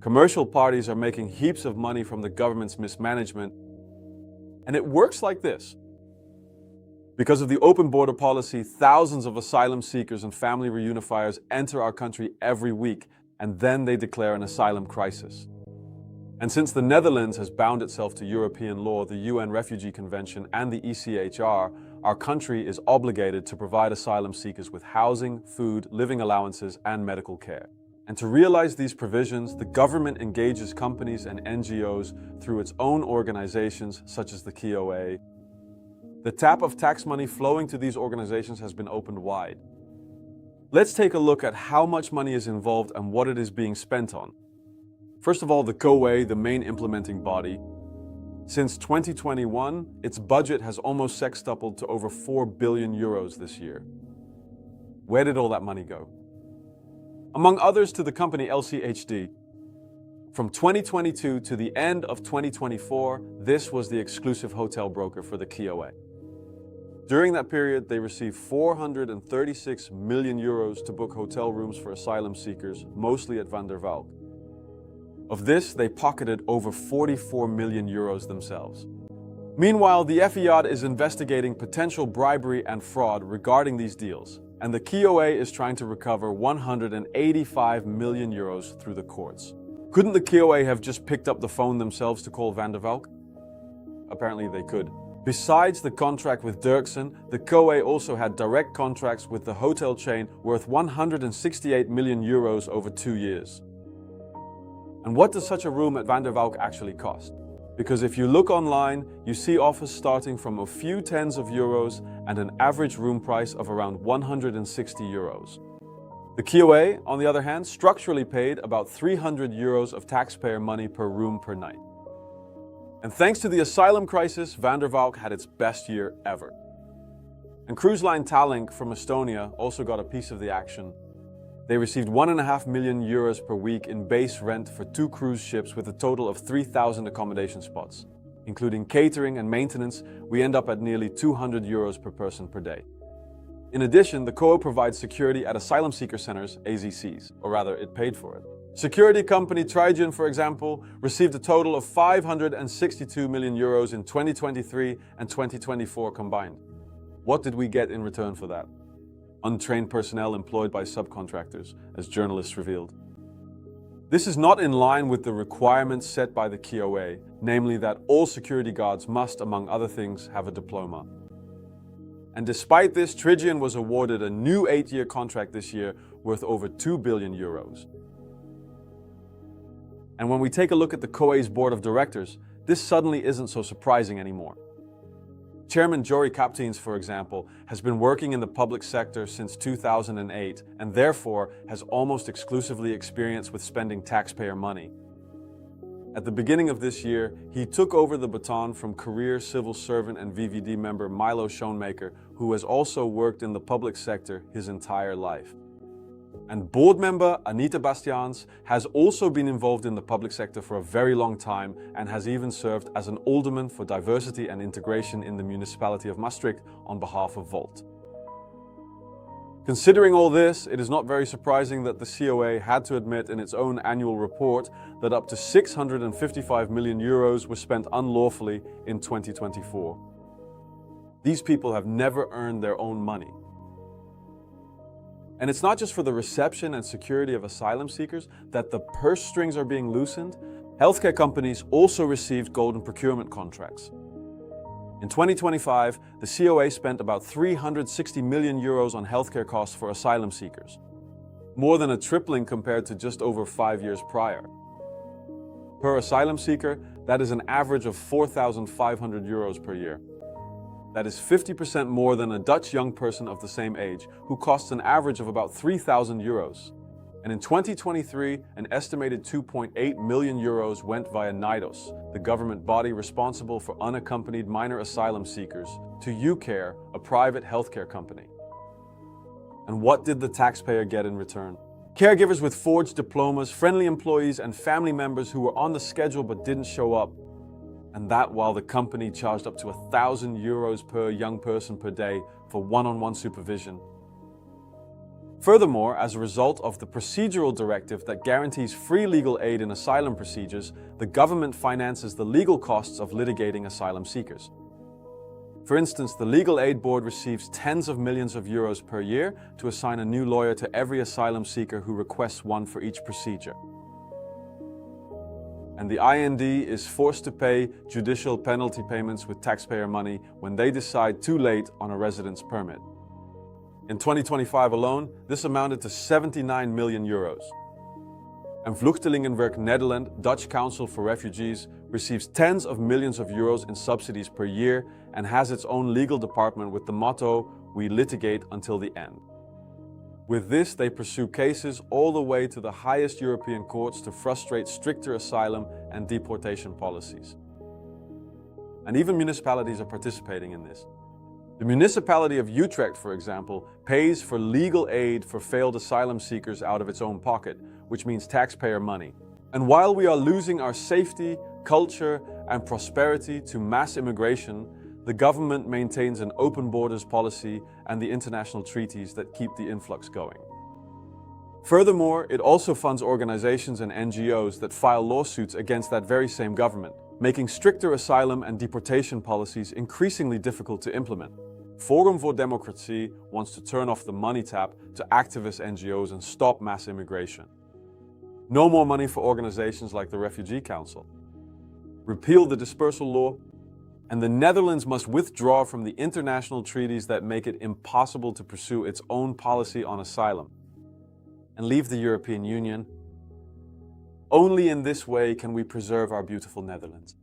Commercial parties are making heaps of money from the government's mismanagement. And it works like this. Because of the open border policy, thousands of asylum seekers and family reunifiers enter our country every week, and then they declare an asylum crisis. And since the Netherlands has bound itself to European law, the UN Refugee Convention, and the ECHR, our country is obligated to provide asylum seekers with housing, food, living allowances, and medical care. And to realize these provisions, the government engages companies and NGOs through its own organizations, such as the KOA. The tap of tax money flowing to these organizations has been opened wide. Let's take a look at how much money is involved and what it is being spent on. First of all, the KOA, the main implementing body. Since 2021, its budget has almost sextupled to over 4 billion euros this year. Where did all that money go? Among others, to the company LCHD. From 2022 to the end of 2024, this was the exclusive hotel broker for the KOA. During that period, they received 436 million euros to book hotel rooms for asylum seekers, mostly at Van der Valk. Of this, they pocketed over 44 million euros themselves. Meanwhile, the FVD is investigating potential bribery and fraud regarding these deals, and the KOA is trying to recover 185 million euros through the courts. Couldn't the KOA have just picked up the phone themselves to call Van der Valk? Apparently they could. Besides the contract with Dirksen, the KOA also had direct contracts with the hotel chain worth 168 million euros over 2 years. And what does such a room at Van der Valk actually cost? Because if you look online, you see offers starting from a few tens of euros and an average room price of around 160 euros. The KOA, on the other hand, structurally paid about 300 euros of taxpayer money per room per night. And thanks to the asylum crisis, Van der Valk had its best year ever. And cruise line Tallink from Estonia also got a piece of the action. They received 1.5 million euros per week in base rent for 2 cruise ships with a total of 3,000 accommodation spots. Including catering and maintenance, we end up at nearly 200 euros per person per day. In addition, the KOA provides security at asylum seeker centers, AZCs, or rather, it paid for it. Security company Trigen, for example, received a total of 562 million euros in 2023 and 2024 combined. What did we get in return for that? Untrained personnel employed by subcontractors, as journalists revealed. This is not in line with the requirements set by the KOA, namely that all security guards must, among other things, have a diploma. And despite this, Trigen was awarded a new 8-year contract this year worth over 2 billion euros. And when we take a look at the KOA's board of directors, this suddenly isn't so surprising anymore. Chairman Jory Kapteins, for example, has been working in the public sector since 2008 and therefore has almost exclusively experience with spending taxpayer money. At the beginning of this year, he took over the baton from career civil servant and VVD member Milo Schoonmaker, who has also worked in the public sector his entire life. And board member Anita Bastiaans has also been involved in the public sector for a very long time and has even served as an alderman for diversity and integration in the municipality of Maastricht on behalf of Volt. Considering all this, it is not very surprising that the COA had to admit in its own annual report that up to 655 million euros were spent unlawfully in 2024. These people have never earned their own money. And it's not just for the reception and security of asylum seekers that the purse strings are being loosened. Healthcare companies also received golden procurement contracts. In 2025, the COA spent about 360 million euros on healthcare costs for asylum seekers, more than a tripling compared to just over 5 years prior. Per asylum seeker, that is an average of 4,500 euros per year. That is 50% more than a Dutch young person of the same age, who costs an average of about 3,000 euros. And in 2023, an estimated 2.8 million euros went via NIDOS, the government body responsible for unaccompanied minor asylum seekers, to UCare, a private healthcare company. And what did the taxpayer get in return? Caregivers with forged diplomas, friendly employees, and family members who were on the schedule but didn't show up. And that while the company charged up to 1,000 euros per young person per day for one-on-one supervision. Furthermore, as a result of the procedural directive that guarantees free legal aid in asylum procedures, the government finances the legal costs of litigating asylum seekers. For instance, the Legal Aid Board receives tens of millions of euros per year to assign a new lawyer to every asylum seeker who requests one for each procedure. And the IND is forced to pay judicial penalty payments with taxpayer money when they decide too late on a residence permit. In 2025 alone, this amounted to 79 million euros. And Vluchtelingenwerk Nederland, Dutch Council for Refugees, receives tens of millions of euros in subsidies per year and has its own legal department with the motto, "We litigate until the end." With this, they pursue cases all the way to the highest European courts to frustrate stricter asylum and deportation policies. And even municipalities are participating in this. The municipality of Utrecht, for example, pays for legal aid for failed asylum seekers out of its own pocket, which means taxpayer money. And while we are losing our safety, culture, and prosperity to mass immigration, the government maintains an open borders policy and the international treaties that keep the influx going. Furthermore, it also funds organizations and NGOs that file lawsuits against that very same government, making stricter asylum and deportation policies increasingly difficult to implement. Forum for Democracy wants to turn off the money tap to activist NGOs and stop mass immigration. No more money for organizations like the Refugee Council. Repeal the dispersal law, and the Netherlands must withdraw from the international treaties that make it impossible to pursue its own policy on asylum, and leave the European Union. Only in this way can we preserve our beautiful Netherlands.